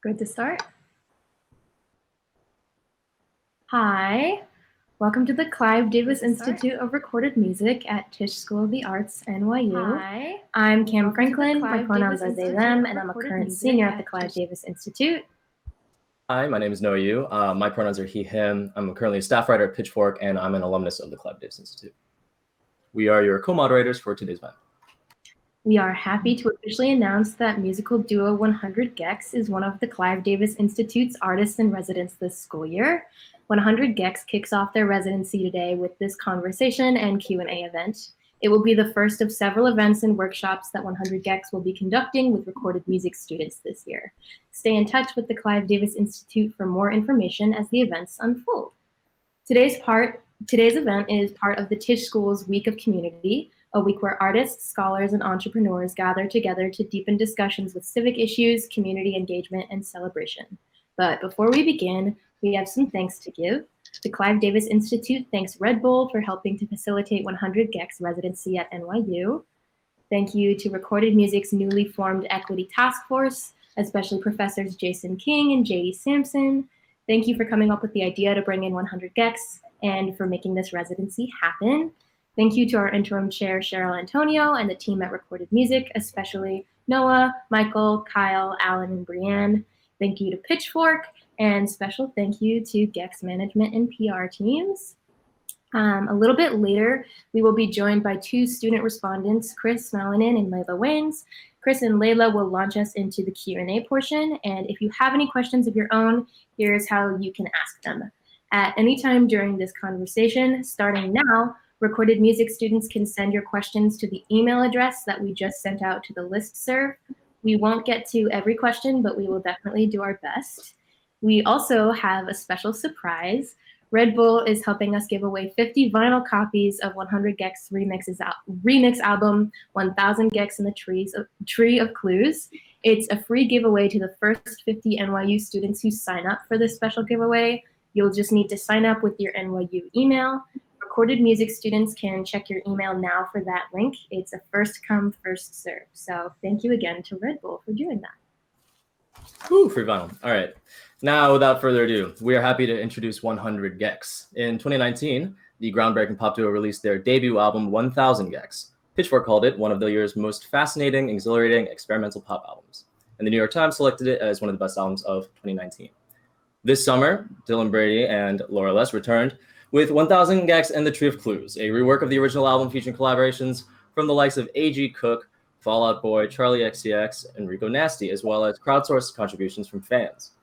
Good to start. Hi, welcome to the Clive Davis Institute of Recorded Music at Tisch School of the Arts, NYU. Hi. I'm Cam Franklin, my pronouns are they, them, and I'm a current senior at the Clive Davis Institute. Hi, my name is Noah Yu. My pronouns are he, him. I'm currently a staff writer at Pitchfork, and I'm an alumnus of the Clive Davis Institute. We are your co-moderators for today's event. We are happy to officially announce that musical duo 100 gecs is one of the Clive Davis Institute's artists in residence this school year. 100 gecs kicks off their residency today with this conversation and Q&A event. It will be the first of several events and workshops that 100 gecs will be conducting with recorded music students this year. Stay in touch with the Clive Davis Institute for more information as the events unfold. Today's event is part of the Tisch School's Week of Community, a week where artists, scholars, and entrepreneurs gather together to deepen discussions with civic issues, community engagement, and celebration. But before we begin, we have some thanks to give. The Clive Davis Institute thanks Red Bull for helping to facilitate 100 gecs residency at NYU. Thank you to Recorded Music's newly formed Equity Task Force, especially Professors Jason King and J.D. Sampson. Thank you for coming up with the idea to bring in 100 gecs and for making this residency happen. Thank you to our interim chair, Cheryl Antonio, and the team at Recorded Music, especially Noah, Michael, Kyle, Alan, and Brianne. Thank you to Pitchfork, and special thank you to gecs management and PR teams. A little bit later, we will be joined by two student respondents, Chris Malinan and Layla Waynes. Chris and Layla will launch us into the Q&A portion, and if you have any questions of your own, here's how you can ask them. At any time during this conversation, starting now, Recorded Music students can send your questions to the email address that we just sent out to the listserv. We won't get to every question, but we will definitely do our best. We also have a special surprise. Red Bull is helping us give away 50 vinyl copies of 100 gecs remix album, 1000 gecs in the Tree of Clues. It's a free giveaway to the first 50 NYU students who sign up for this special giveaway. You'll just need to sign up with your NYU email. Recorded Music students can check your email now for that link. It's a first come, first serve. So thank you again to Red Bull for doing that. Woo, free vinyl. All right. Now, without further ado, we are happy to introduce 100 gecs. In 2019, the groundbreaking pop duo released their debut album, 1000 gecs. Pitchfork called it one of the year's most fascinating, exhilarating, experimental pop albums. And the New York Times selected it as one of the best albums of 2019. This summer, Dylan Brady and Laura Les returned with 1000 gecs and the Tree of Clues, a rework of the original album featuring collaborations from the likes of A.G. Cook, Fall Out Boy, Charlie XCX, and Rico Nasty, as well as crowdsourced contributions from fans.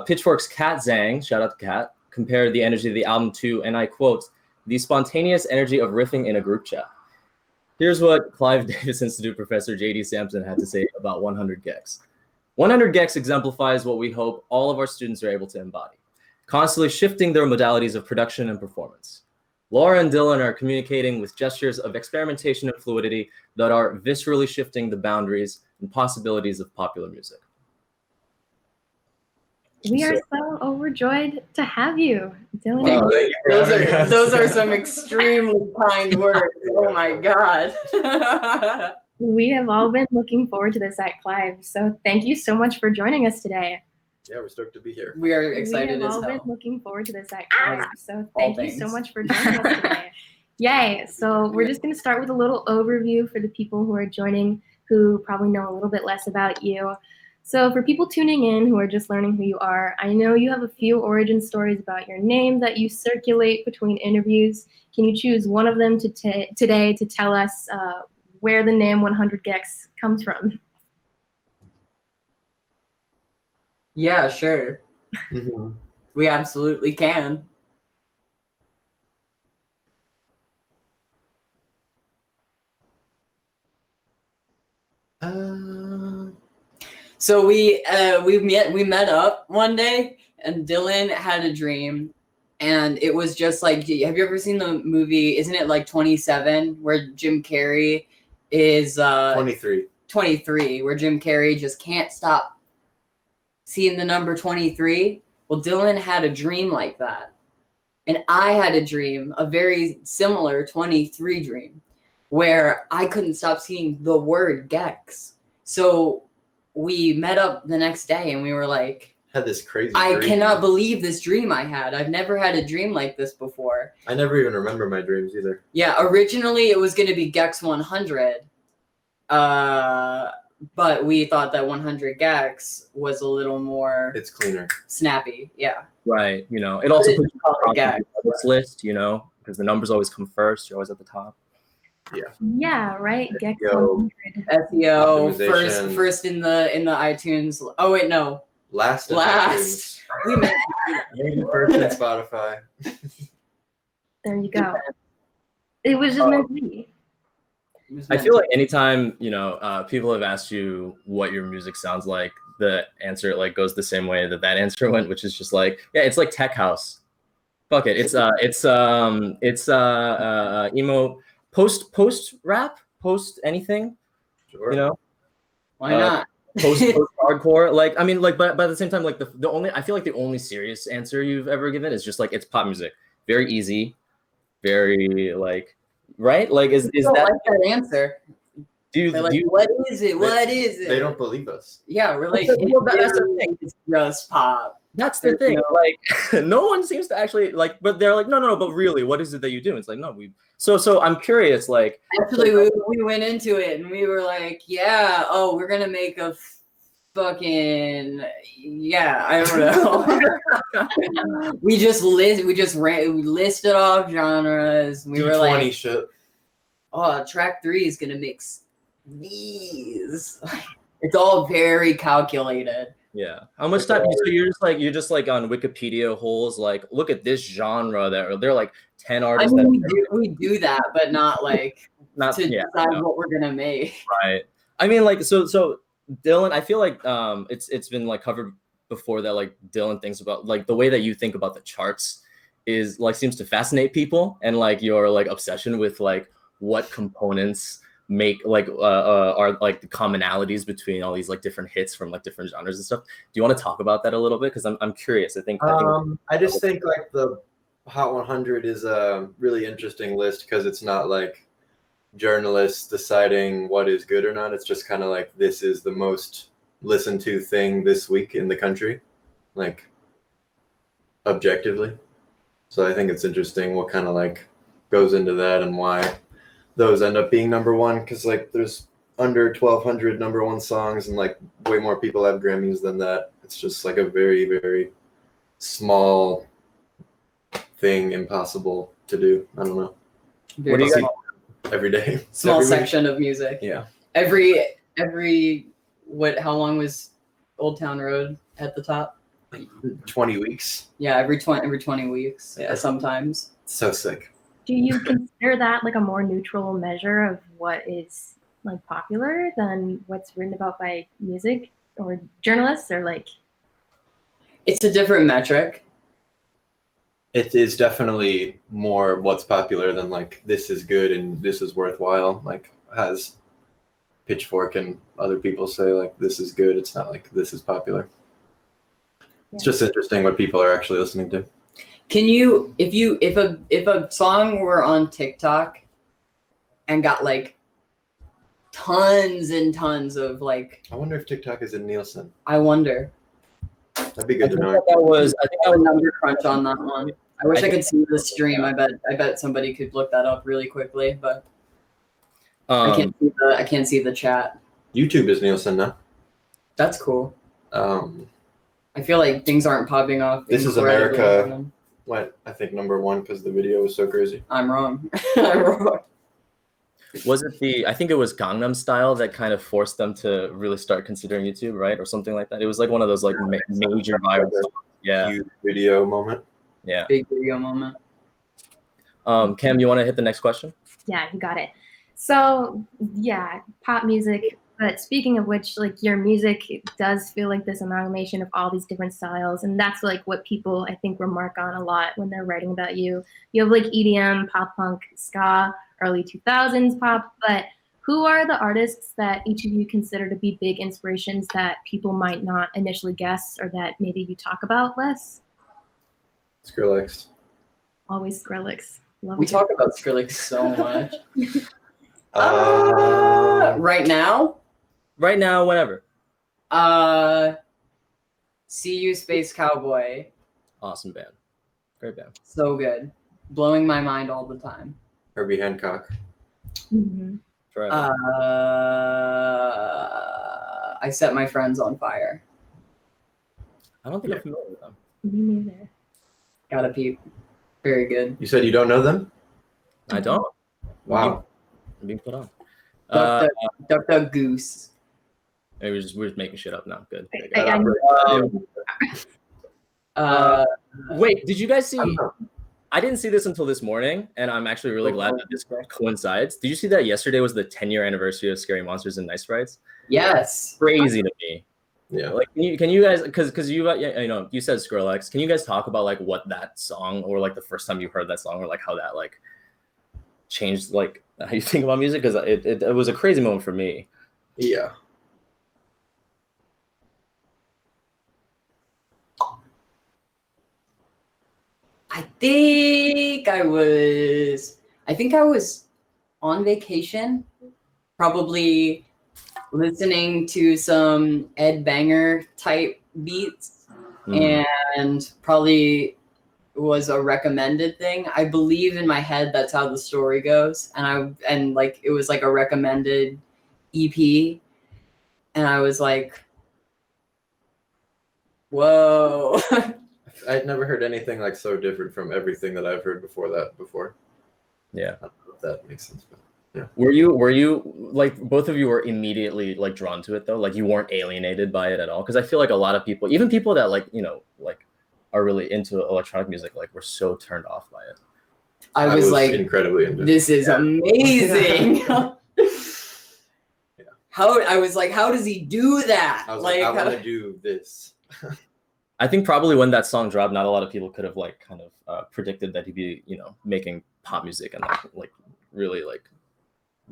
Pitchfork's Kat Zhang, shout out to Kat, compared the energy of the album to, and I quote, the spontaneous energy of riffing in a group chat. Here's what Clive Davis Institute professor J.D. Sampson had to say about 100 gecs. 100 gecs exemplifies what we hope all of our students are able to embody, constantly shifting their modalities of production and performance. Laura and Dylan are communicating with gestures of experimentation and fluidity that are viscerally shifting the boundaries and possibilities of popular music. We are so overjoyed to have you, Dylan. Those are some extremely kind words. Oh my God. We have all been looking forward to this at Clive, so thank you so much for joining us today. Yeah, we're stoked to be here. We are excited as hell. We have all been looking forward to this at Clive, so thank you so much for joining us today. Yay! So we're just going to start with a little overview for the people who are joining who probably know a little bit less about you. So for people tuning in who are just learning who you are, I know you have a few origin stories about your name that you circulate between interviews. Can you choose one of them today to tell us where the name 100 gecs comes from? Yeah, sure. We absolutely can. So we met up one day, and Dylan had a dream, and it was just like, have you ever seen the movie? Isn't it like 27, where Jim Carrey is 23, where Jim Carrey just can't stop seeing the number 23? Well, Dylan had a dream like that, and I had a dream, a very similar 23 dream, where I couldn't stop seeing the word gecs. So we met up the next day and we were like, Had this crazy I dream. cannot believe this dream I had. I've never had a dream like this before. I never even remember my dreams either. Yeah, originally it was going to be Gex 100. But we thought that 100 Gex was a little more It's cleaner. snappy. Yeah. Right. You know, it also But puts it's called you on Gex. this list, you know, because the numbers always come first. You're always at the top. Yeah, right. Gex Yo. 100. SEO Optimization. first in the iTunes. Oh wait, no. Last. Last. We meant Maybe first in Spotify. There you go. It was just meant to be. I feel like anytime, you know, people have asked you what your music sounds like, the answer like goes the same way that answer went, which is just like, yeah, it's like tech house. Fuck it. It's emo post rap, post anything, Sure. you know, why not? post hardcore. Like, I mean, like, but at the same time, like the only, I feel like the only serious answer you've ever given is just like, it's pop music. Very easy, very like, right? Like, is People that, like that answer? do you, They're like, do you what is it? What is it? They don't believe us. Yeah, we're like, Well, that's the thing. it's just pop. That's the thing. Like, no one seems to actually like, but they're like, no, but really, what is it that you do? It's like, no, so I'm curious, like, Actually, we went into it and we were like, yeah, oh, we're gonna make a fucking, yeah, I don't know. we listed off genres. We were D20 like, shit. oh, track 3 is gonna mix these. It's all very calculated. yeah. How much time? So you're just like on Wikipedia holes, like, look at this genre that they're like 10 I artists mean, that we do that, but not like not to yeah, decide no, what we're gonna make. right. I mean, like, so Dylan, I feel like it's been like covered before that, like Dylan thinks about like the way that you think about the charts is like seems to fascinate people, and like your like obsession with like what components make like are like the commonalities between all these like different hits from like different genres and stuff. Do you want to talk about that a little bit? Because I'm curious. I think I just think like the Hot 100 is a really interesting list because it's not like journalists deciding what is good or not. It's just kind of like, this is the most listened to thing this week in the country, like objectively. So I think it's interesting what kind of like goes into that and why those end up being number one, because like there's under 1,200 number one songs and like way more people have Grammys than that. It's just like a very, very small thing, impossible to do. I don't know. What do you See guys? every day? Small Every week. section of music. Yeah. Every how long was Old Town Road at the top? 20 weeks. Yeah, every 20 weeks. Yeah. Sometimes. So sick. Do you consider that like a more neutral measure of what is like popular than what's written about by music or journalists, or like? It's a different metric. It is definitely more what's popular than like this is good and this is worthwhile. Like has Pitchfork and other people say like this is good. It's not like this is popular. It's just interesting what people are actually listening to. Can you, if a song were on TikTok and got like tons and tons of like, I wonder if TikTok is in Nielsen. I wonder. That'd be I good to think know. that was. I think I that would was. number crunch on that one. I wish I could see the stream. I bet somebody could look that up really quickly, but I can't see the chat. YouTube is Nielsen now. That's cool. I feel like things aren't popping off. This is incredibly America. often. Went, I think, number one because the video was so crazy. I'm wrong. I'm wrong. Was it I think it was Gangnam Style that kind of forced them to really start considering YouTube, right, or something like that. It was like one of those like major viral songs. Yeah, Huge video moment. yeah. Big video moment. Cam, you want to hit the next question? Yeah, you got it. So yeah, pop music. But speaking of which, like your music does feel like this amalgamation of all these different styles, and that's like what people I think remark on a lot when they're writing about you. You have like EDM, pop punk, ska, early 2000s pop. But who are the artists that each of you consider to be big inspirations that people might not initially guess, or that maybe you talk about less? Skrillex. Always Skrillex. Love We it. talk about Skrillex so much. Um, Right now, Right now, whenever. See You Space Cowboy. Awesome band. Great band. So good. Blowing my mind all the time. Herbie Hancock. Mhm. Forever. I Set My Friends on Fire. I don't think I'm familiar with them. Me neither. Gotta peep. Very good. You said you don't know them? I don't. Wow. I'm being put on. Duck Duck Goose. Maybe we're just making shit up now. Good. Wait, did you guys see? I didn't see this until this morning, and I'm actually really glad that this coincides. Did you see that yesterday was the 10-year anniversary of Scary Monsters and Nice Sprites? Yes. Crazy to me. Yeah. Like, can you guys, because you you said Skrillex. Can you guys talk about like what that song, or like the first time you heard that song, or like how that like changed like how you think about music? Because it was a crazy moment for me. Yeah. I think I was on vacation, probably listening to some Ed Banger type beats, and probably was a recommended thing. I believe in my head that's how the story goes, and like it was like a recommended EP, and I was like, whoa. I'd never heard anything like so different from everything that I've heard before. Yeah. I don't know if that makes sense. But yeah. Were you like both of you were immediately like drawn to it though? Like you weren't alienated by it at all? Because I feel like a lot of people, even people that like, like are really into electronic music, like were so turned off by it. I was like incredibly into this is amazing. How does he do that? I was like, I want to do this. I think probably when that song dropped, not a lot of people could have like kind of predicted that he'd be, making pop music and like really like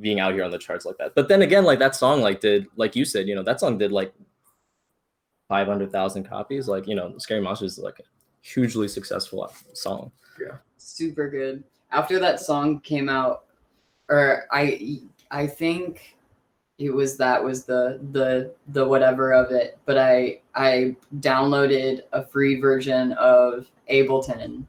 being out here on the charts like that. But then again, like that song like did, like you said, that song did like 500,000 copies. Like, Scary Monsters is like a hugely successful song. Yeah. Super good. After that song came out, or I think it was the whatever of it, but I downloaded a free version of Ableton.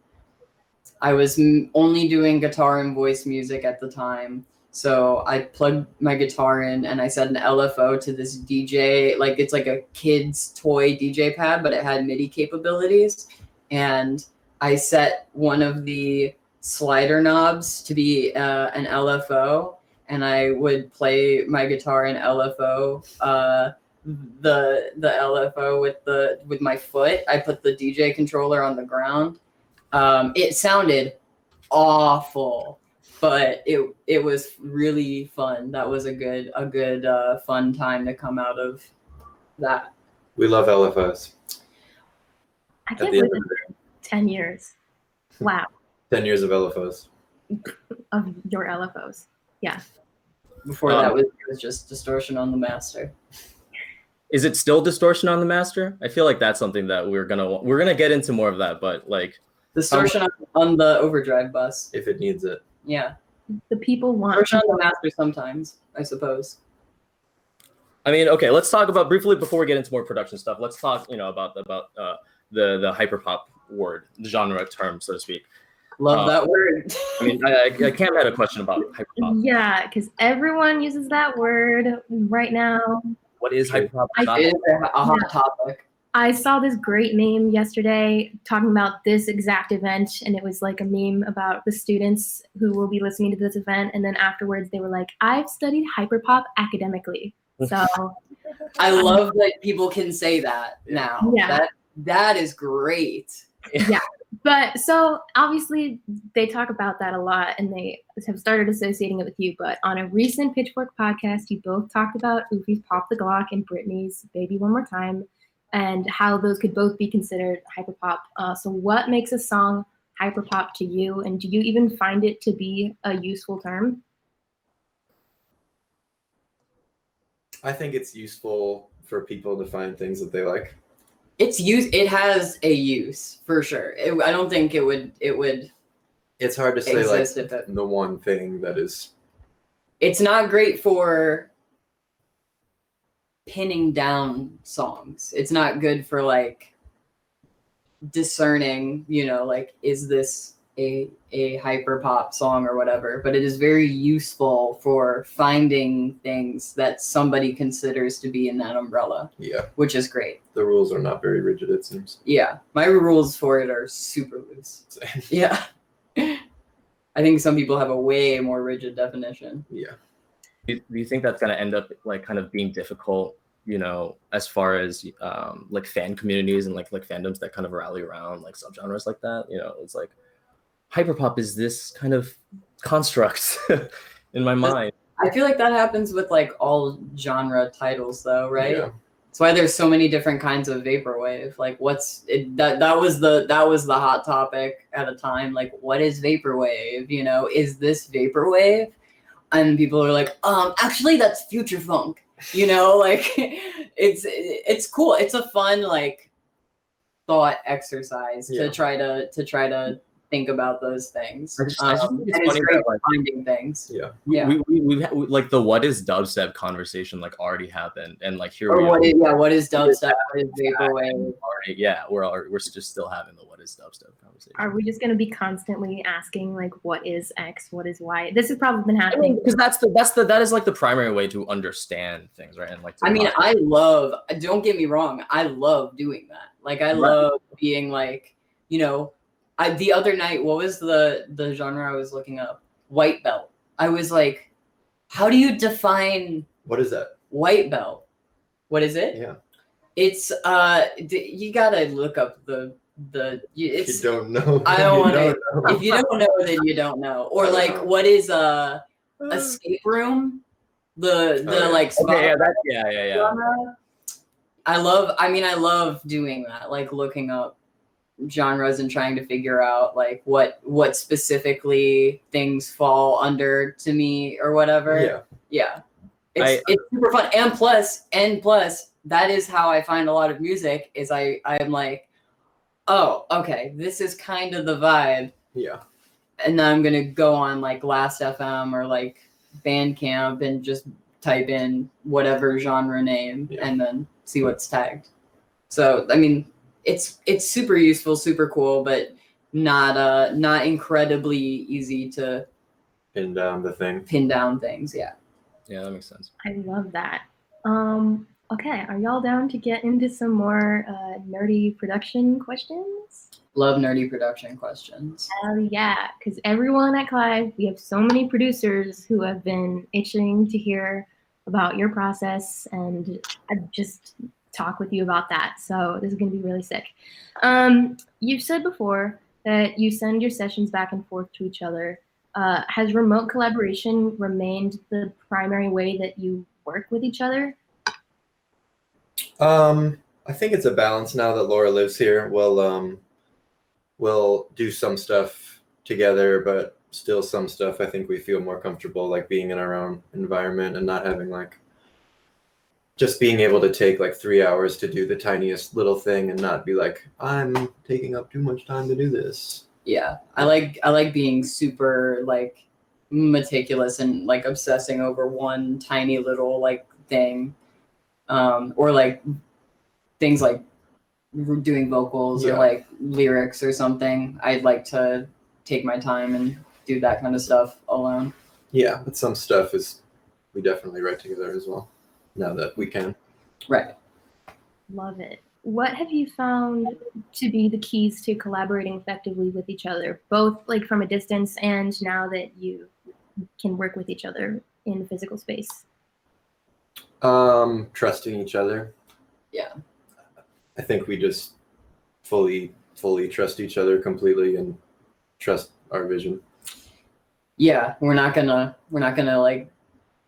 I was only doing guitar and voice music at the time, so I plugged my guitar in and I set an LFO to this DJ, like it's like a kid's toy DJ pad, but it had MIDI capabilities, and I set one of the slider knobs to be an LFO. And I would play my guitar in LFO, the LFO with my foot. I put the DJ controller on the ground. It sounded awful, but it was really fun. That was a good fun time to come out of that. We love LFOs. I can't believe 10 years. Wow. 10 years of LFOs. Of your LFOs. Yeah. Before that it was just Distortion on the Master. Is it still Distortion on the Master? I feel like that's something that we're gonna get into more of that, but like Distortion on the overdrive bus. If it needs it. Yeah. The people want Distortion on the Master sometimes, I suppose. I mean, okay, let's talk about briefly before we get into more production stuff. Let's talk, about the hyperpop word, the genre term, so to speak. Love that word. I mean, I can't had a question about hyperpop. Yeah, because everyone uses that word right now. What is hyperpop? It is a hot topic. I saw this great meme yesterday talking about this exact event, and it was like a meme about the students who will be listening to this event, and then afterwards they were like, I've studied hyperpop academically. So I love that people can say that now. Yeah. That is great. Yeah. But so obviously they talk about that a lot and they have started associating it with you. But on a recent Pitchfork podcast, you both talked about Ufi's Pop the Glock and Britney's Baby One More Time and how those could both be considered hyperpop. So what makes a song hyperpop to you? And do you even find it to be a useful term? I think it's useful for people to find things that they like. It has a use for sure. I don't think it would. It's hard to say like exist if the one thing that is. It's not great for pinning down songs. It's not good for like discerning, like, is this a hyper pop song or whatever, but it is very useful for finding things that somebody considers to be in that umbrella, Yeah. which is great. The rules are not very rigid, it seems. Yeah. My rules for it are super loose. Yeah. I think some people have a way more rigid definition. Yeah. Do you think that's going to end up like kind of being difficult, as far as like fan communities and like fandoms that kind of rally around like subgenres like that? It's like hyperpop is this kind of construct in my mind. I feel like that happens with like all genre titles though, right? Yeah. That's why there's so many different kinds of vaporwave. Like that was the hot topic at a time. Like, what is vaporwave? Is this vaporwave? And people are like, actually that's future funk. Like it's cool. It's a fun like thought exercise to try to think about those things. I just think and it's it's funny great that, like, finding things. Yeah. We've had, like the what is dubstep conversation like already happened, and like here Or we what are. is dubstep? What is vaporwave? We're just still having the what is dubstep conversation. Are we just going to be constantly asking like, what is X, what is Y? This has probably been happening. Because that is like the primary way to understand things, right? And like, Don't get me wrong, I love doing that. Like, I love being like, the other night, what was the genre I was looking up? White belt. I was like, how do you define What is that? white belt? What is it? Yeah. It's you gotta look up You don't know. I don't want to. to. If you don't know, then you don't know. Or like, what is escape room? The like okay, spot yeah. genre. I love doing that, like looking up genres and trying to figure out like what specifically things fall under to me or whatever. Yeah. It's super fun. And plus that is how I find a lot of music is I'm like, oh, okay, this is kind of the vibe. Yeah. And then I'm gonna go on like Last FM or like Bandcamp and just type in whatever genre name and then see what's tagged. So I mean, it's super useful, super cool, but not incredibly easy to Pin down the thing. pin down things. Yeah. Yeah, that makes sense. I love that. Okay, are y'all down to get into some more nerdy production questions? Love nerdy production questions. Hell yeah, because everyone at Clive, we have so many producers who have been itching to hear about your process and just talk with you about that. So this is going to be really sick. You've said before that you send your sessions back and forth to each other. Has remote collaboration remained the primary way that you work with each other? I think it's a balance now that Laura lives here. We'll do some stuff together, but still some stuff I think we feel more comfortable like being in our own environment and not having like just being able to take like 3 hours to do the tiniest little thing and not be like, I'm taking up too much time to do this. Yeah. I like being super like meticulous and like obsessing over one tiny little like thing. Or like things like doing vocals or like lyrics or something. I'd like to take my time and do that kind of stuff alone. Yeah, but some stuff we definitely write together as well now that we can. Right. Love it. What have you found to be the keys to collaborating effectively with each other, both like from a distance and now that you can work with each other in the physical space? Trusting each other. Yeah. I think we just fully trust each other completely and trust our vision. Yeah, we're not gonna like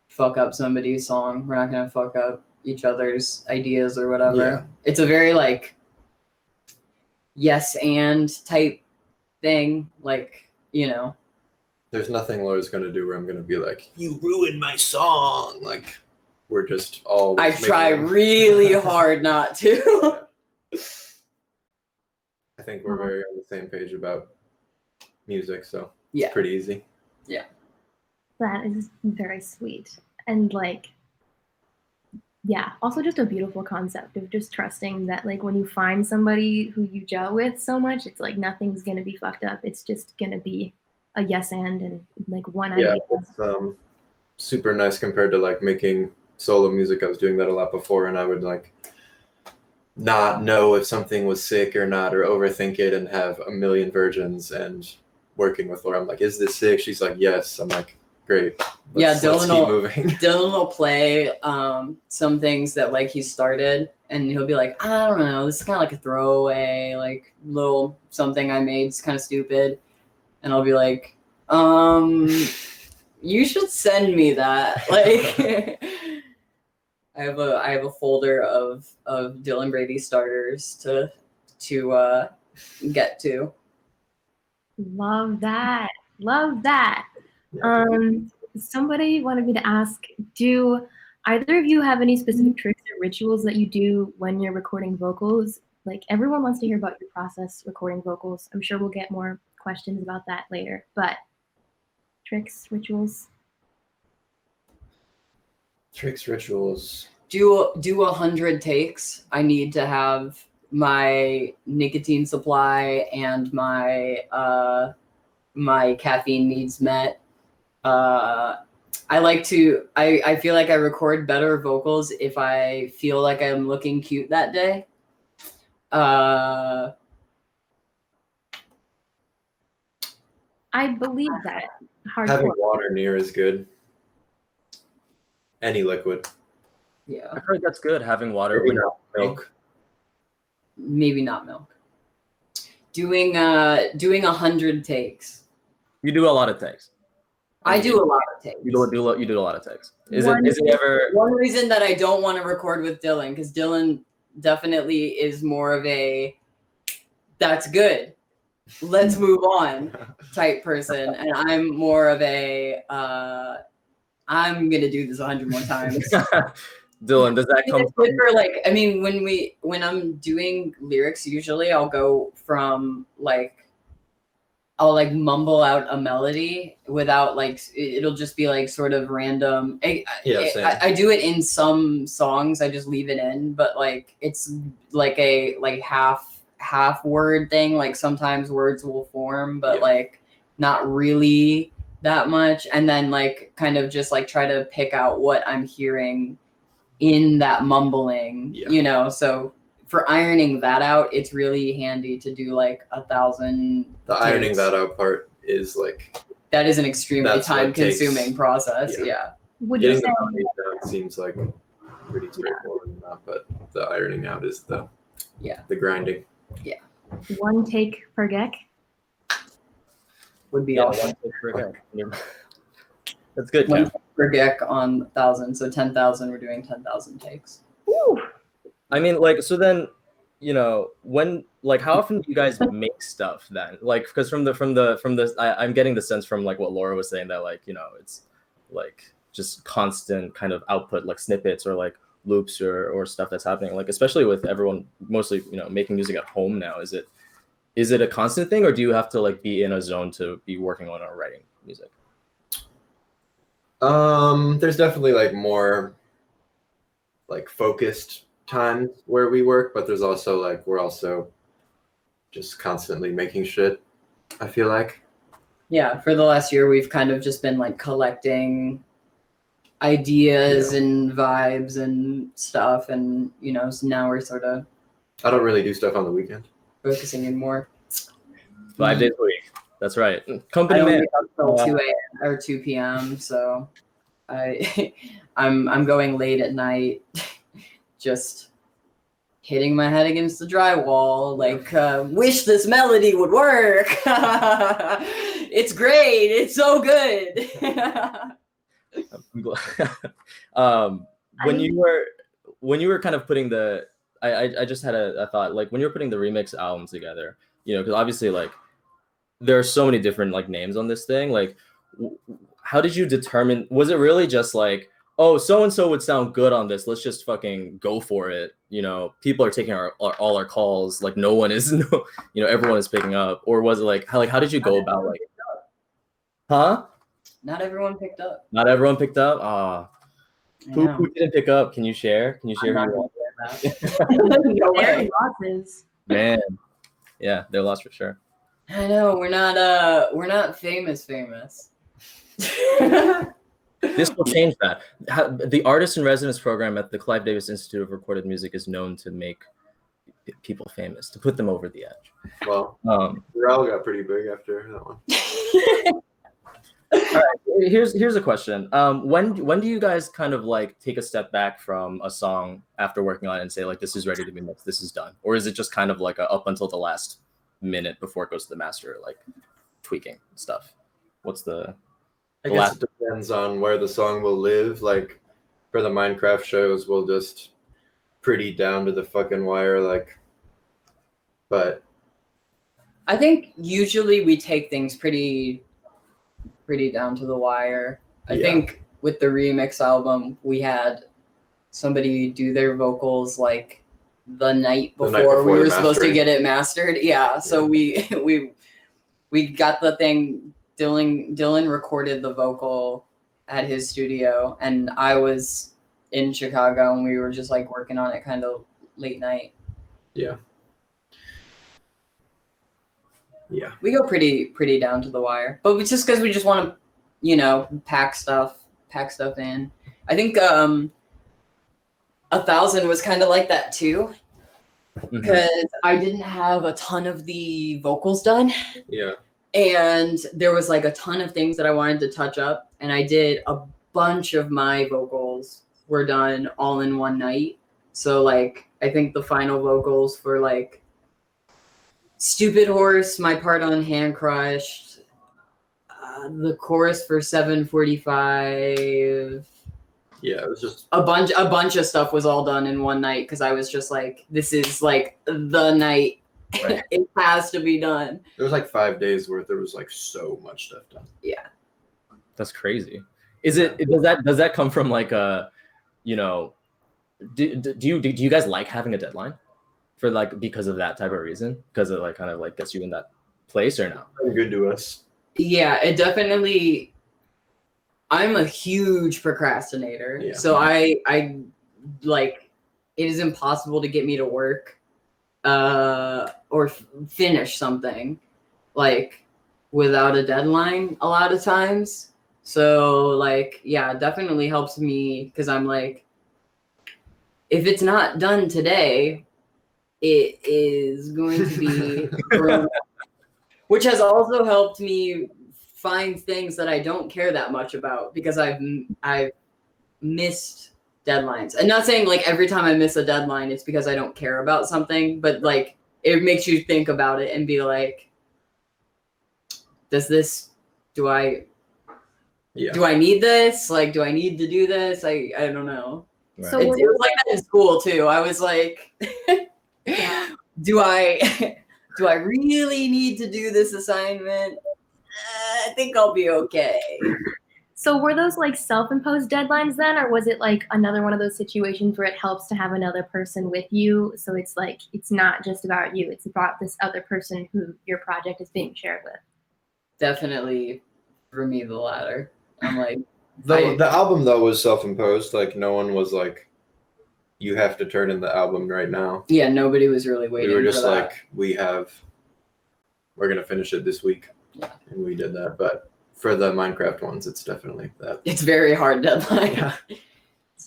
fuck up somebody's song. We're not gonna fuck up each other's ideas or whatever. Yeah. It's a very like yes and type thing. Like, There's nothing Laura's gonna do where I'm gonna be like, you ruined my song. Like we're just all I try really hard not to. I think we're very on the same page about music, so Yeah. it's pretty easy. That is very sweet. And like, Yeah, also just a beautiful concept of just trusting that like when you find somebody who you gel with so much, it's like nothing's gonna be fucked up. It's just gonna be a yes and like one Yeah, idea. it's super nice compared to like making solo music. I was doing that a lot before, and I would like not know if something was sick or not, or overthink it and have a million versions. And working with Laura, I'm like, is this sick? She's like, yes. I'm like, great. Yeah, Let's Dylan keep will- moving. Dylan will play some things that like he started, and he'll be like, I don't know, this is kind of like a throwaway, like little something I made. It's kind of stupid, and I'll be like, you should send me that. Like, I have a folder of Dylan Brady starters to get to. Love that. Love that. Somebody wanted me to ask, do either of you have any specific tricks or rituals that you do when you're recording vocals? Like everyone wants to hear about your process recording vocals. I'm sure we'll get more questions about that later, but tricks, rituals. Tricks, rituals. Do 100 takes. I need to have my nicotine supply and my my caffeine needs met. I feel like I record better vocals if I feel like I'm looking cute that day. I believe that. Having Hardcore. water near is good. Any liquid. Yeah, I heard that's good having water. Maybe When not milk. maybe not milk. Doing 100 takes. you do a lot of takes. I do a lot of takes. You do a lot of takes. Is One- it ever? One reason that I don't want to record with Dylan, because Dylan definitely is more of a that's good, let's move on type person, and I'm more of a I'm gonna do this 100 more times. Dylan, does that come It's good for like, I mean, when I'm doing lyrics, usually I'll go from like I'll like mumble out a melody without like it'll just be like sort of random. Same. I do it in some songs. I just leave it in, but like it's like a like half word thing. Like sometimes words will form, but Yeah. like not really that much. And then like kind of just like try to pick out what I'm hearing in that mumbling. Yeah. You know, so for ironing that out, it's really handy to do like 1,000. The ironing takes. that out part is like That is an extremely That's what time-consuming takes- process. yeah. Yeah. Would you getting say the melody down seems like pretty straightforward enough, but the ironing out is the grinding. one take per geck? Would be Yeah, awesome. one take per guy. That's good, One Cam. take per geck on 1,000. So 10,000, we're doing 10,000 takes. Woo! I mean, like, so then, you know, when, like, how often do you guys make stuff then? Like, because from the, I'm getting the sense from like what Laura was saying that like, you know, it's like just constant kind of output, like snippets or like loops or stuff that's happening. Like, especially with everyone mostly, you know, making music at home now. Is it a constant thing, or do you have to like be in a zone to be working on or writing music? There's definitely like more like focused times where we work, but there's also like we're also just constantly making shit, I feel like. Yeah. For the last year, we've kind of just been like collecting ideas and vibes and stuff. And, you know, so now we're sort of I don't really do stuff on the weekend. focusing in more. 5 days a week. That's right. I Company don't man. wake up till 2 a.m. or 2 p.m. So I'm going late at night, just hitting my head against the drywall, like wish this melody would work. It's great. It's so good. I'm glad. When you were kind of putting the, I just had a thought, like when you're putting the remix album together, you know, because obviously like there are so many different like names on this thing. Like, how did you determine? Was it really just like, oh, so and so would sound good on this, let's just fucking go for it? You know, people are taking all our calls. Like no one is, you know, everyone is picking up. Or was it like how did you go about like, huh? Not everyone picked up. Not everyone picked up. I Who, know. who didn't pick up? Can you share? Can you share? I'm Who not you gonna are? do that. No Their way. losses. Man, yeah, they're lost for sure. I know we're not famous. This will change that. The Artist in Residence program at the Clive Davis Institute of Recorded Music is known to make people famous, to put them over the edge. Well, Um, Raul got pretty big after that one. here's a question. When do you guys kind of like take a step back from a song after working on it and say like this is ready to be mixed, this is done, or is it just kind of like a up until the last minute before it goes to the master, like tweaking stuff? What's the I guess it depends on where the song will live. Like for the Minecraft shows, we'll just pretty down to the fucking wire. Like, but I think usually we take things pretty down to the wire. I Yeah. think with the remix album, we had somebody do their vocals like the night The before, night before we the were supposed to mastering. get it mastered. Yeah, so we got the thing. Dylan recorded the vocal at his studio, and I was in Chicago, and we were just like working on it kind of late night. yeah. We go pretty down to the wire, but it's just because we just want to, pack stuff in. I think 1,000 was kind of like that too, because I didn't have a ton of the vocals done, Yeah. and there was like a ton of things that I wanted to touch up, and I did a bunch of my vocals were done all in one night. So like I think the final vocals for like Stupid Horse, my part on Hand Crushed, the chorus for 745, Yeah. It was just a bunch of stuff was all done in one night because I was just like, this is like the night. Right. It has to be done. there was like 5 days worth. There was like so much stuff done. That's crazy. Is it does that come from like a, do you guys like having a deadline for like because of that type of reason? Because it like kind of like gets you in that place or no? Very good to us. Yeah, it definitely. I'm a huge procrastinator, Yeah. so I like it is impossible to get me to work or finish something like without a deadline a lot of times. So like yeah, it definitely helps me because I'm like, if it's not done today, it is going to be which has also helped me find things that I don't care that much about because I've missed deadlines. And not saying like every time I miss a deadline it's because I don't care about something, but like it makes you think about it and be like, do I need this? Like, do I need to do this? I don't know. Right. So It was like that in school too. I was like, do I really need to do this assignment? I think I'll be okay. So were those like self-imposed deadlines then, or was it like another one of those situations where it helps to have another person with you? So it's like, it's not just about you, it's about this other person who your project is being shared with. Definitely for me, the latter. I'm like, The album though was self-imposed. Like no one was like, you have to turn in the album right now. yeah, nobody was really waiting We were just for that. like, we're gonna finish it this week. Yeah. And we did that. But for the Minecraft ones, it's definitely that. It's very hard deadline. Yeah.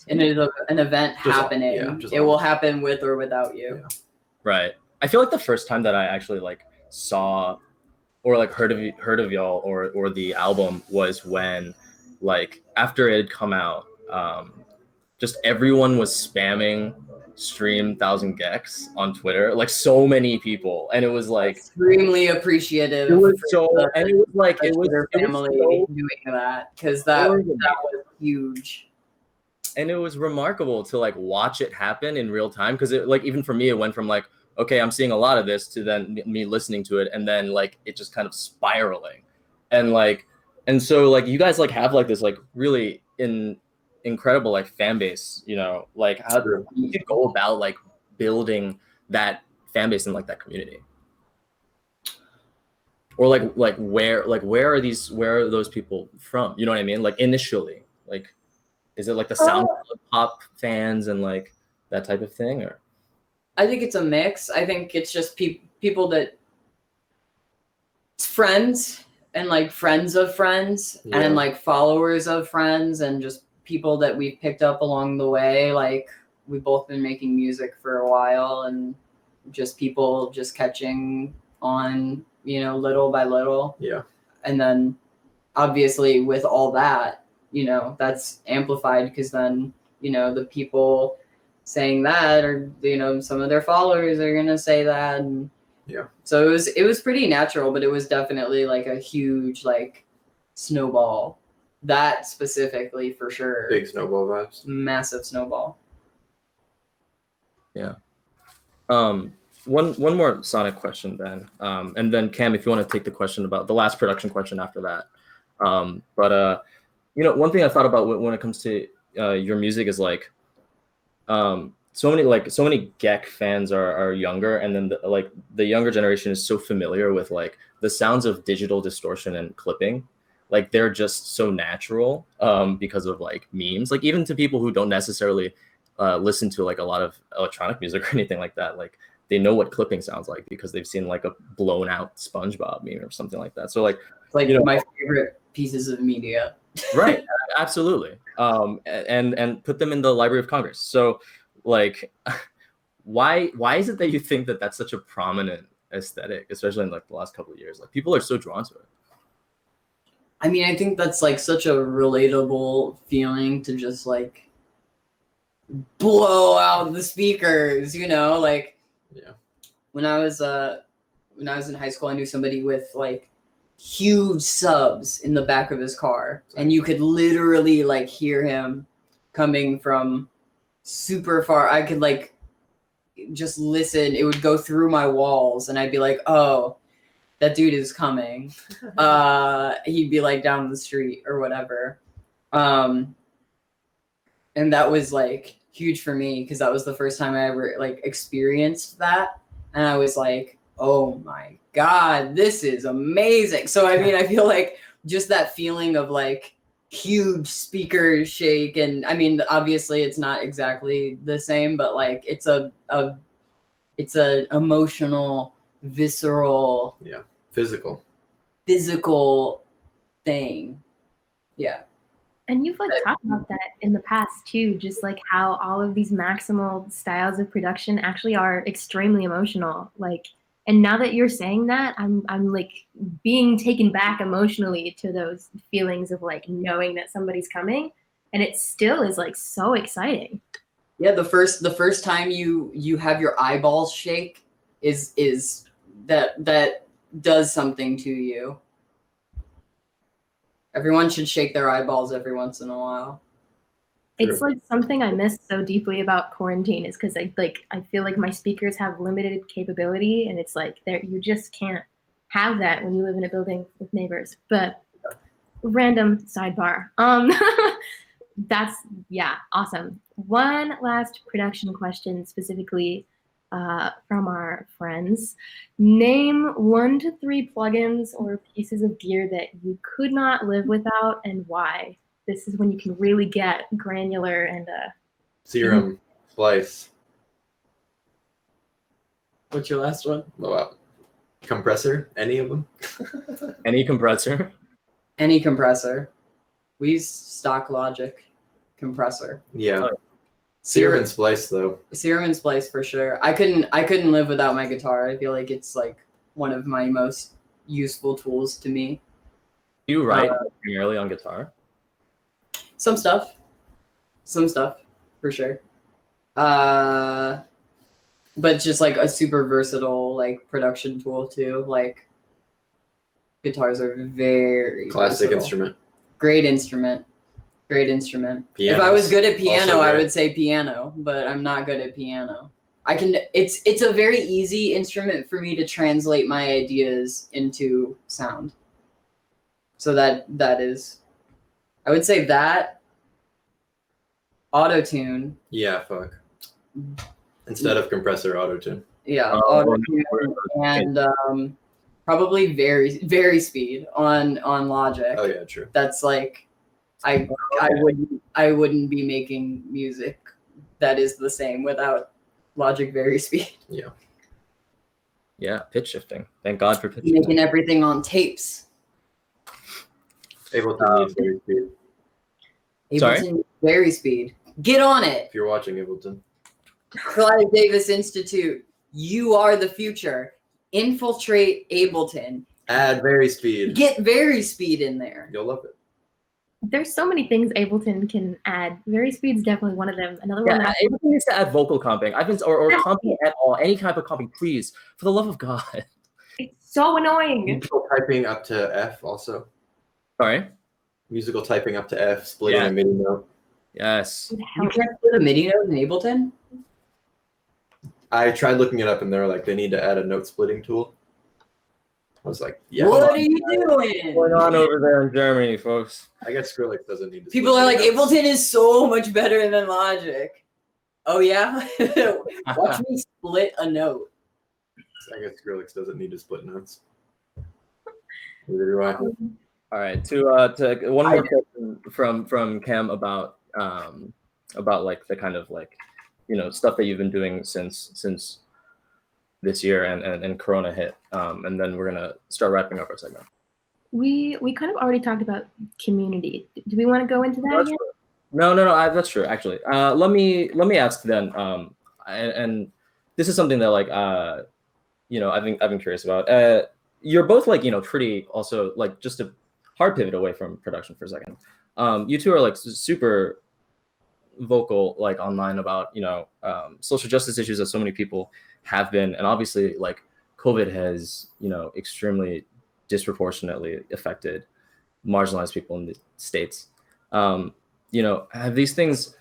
And it is an event Just- happening. yeah, just it will happen with or without you. Yeah. Right. I feel like the first time that I actually like saw or like heard of y'all or the album was when like after it had come out, just everyone was spamming stream 1,000 gex on Twitter, like so many people, and it was like Extremely appreciative. it was for so, the and it was like it was, Twitter it was family so doing that because that was organized. huge. And it was remarkable to like watch it happen in real time because it like even for me it went from like, okay, I'm seeing a lot of this to then me listening to it and then like it just kind of spiraling and so like you guys like have like this like really incredible like fan base, like how do you go about like building that fan base and like that community, or like where are those people from, you know what I mean, like initially, like Is it like the sound of pop fans and like that type of thing, or? I think it's a mix. I think it's just people that friends and like friends of friends and like followers of friends and just people that we've picked up along the way. Like we've both been making music for a while and just people just catching on, you know, little by little. Yeah. And then obviously with all that, you know, that's amplified because then, you know, the people saying that or, you know, some of their followers are going to say that. And yeah. So it was pretty natural, but it was definitely like a huge like snowball. That specifically for sure. Big snowball vibes. Massive snowball. Yeah. One more Sonic question then, and then Cam, if you want to take the question about the last production question after that. But you know, one thing I thought about when it comes to your music is like, so many Geck fans are younger, and then the younger generation is so familiar with like the sounds of digital distortion and clipping. Like they're just so natural because of like memes. Like even to people who don't necessarily listen to like a lot of electronic music or anything like that, like they know what clipping sounds like because they've seen like a blown out SpongeBob meme or something like that. So like you know, my favorite pieces of media. Right, absolutely. And put them in the Library of Congress. So like why is it that you think that that's such a prominent aesthetic, especially in like the last couple of years? Like people are so drawn to it. I mean, I think that's like such a relatable feeling to just like blow out the speakers, you know, like when I was in high school, I knew somebody with like huge subs in the back of his car, and you could literally like hear him coming from super far. I could like just listen. It would go through my walls, and I'd be like, oh, that dude is coming. He'd be like down the street or whatever. And that was like huge for me because that was the first time I ever like experienced that. And I was like, oh my God, this is amazing. So, I mean, I feel like just that feeling of like huge speakers shake. And I mean, obviously it's not exactly the same, but like it's a emotional, visceral, physical thing. Yeah. And you've like talked about that in the past too, just like how all of these maximal styles of production actually are extremely emotional. Like, and now that you're saying that, I'm like being taken back emotionally to those feelings of like knowing that somebody's coming, and it still is like so exciting. Yeah, the first time you have your eyeballs shake is that does something to you. Everyone should shake their eyeballs every once in a while. It's like something I miss so deeply about quarantine is because I feel like my speakers have limited capability, and it's like you just can't have that when you live in a building with neighbors. But random sidebar. That's awesome. One last production question specifically from our friends. Name 1 to 3 plugins or pieces of gear that you could not live without and why. This is when you can really get granular and Serum, Splice. What's your last one? Wow. Compressor, any of them? Any compressor? Any compressor. We use stock Logic compressor. Yeah. Serum and Splice though. Serum and Splice for sure. I couldn't live without my guitar. I feel like it's like one of my most useful tools to me. Do you write primarily on guitar? Some stuff for sure. But just like a super versatile like production tool too. Like guitars are very classic versatile. Instrument. Great instrument. Pianos. If I was good at piano, I would say piano, but I'm not good at piano. It's a very easy instrument for me to translate my ideas into sound. So that is, I would say that auto-tune. Yeah, fuck. Instead of compressor, auto-tune. Yeah, auto-tune and probably very, very speed on Logic. Oh yeah, true. That's like I wouldn't be making music that is the same without Logic Varispeed. Yeah, pitch shifting. Thank God for pitch Making shifting. everything on tapes. Ableton needs Varispeed. Sorry? Ableton Varispeed. Get on it. If you're watching Ableton, Clive Davis Institute. You are the future. Infiltrate Ableton. add Varispeed. Get Varispeed in there. You'll love it. There's so many things Ableton can add. Varispeed's definitely one of them. Another one Yeah, that everything needs to add vocal comping. Or comping at all, any type of comping, please, for the love of God. it's so annoying. Musical typing up to F also. Sorry. Musical typing up to F, splitting Yeah. a MIDI note. Yes. It You helps. can't put a MIDI note in Ableton? I tried looking it up and they were like, they need to add a note splitting tool. I was like, yeah. What are you What's going on doing? over there in Germany, folks? I guess Skrillex doesn't need to. People are split like, it up. Ableton is so much better than Logic. Oh yeah? Watch me split a note. I guess Skrillex doesn't need to split notes. Neither do I. All right, to one more question from Cam about like the kind of like, you know, stuff that you've been doing since this year and Corona hit, and then we're gonna start wrapping up our segment. We kind of already talked about community. Do we want to go into that That's again? true. No, that's true actually. Let me ask then, and this is something that like you know, I've been curious about. You're both like, you know, pretty also like, just a hard pivot away from production for a second. You two are like super vocal like online about, you know, social justice issues that so many people have been, and obviously like COVID has, you know, extremely disproportionately affected marginalized people in the States. You know, have these things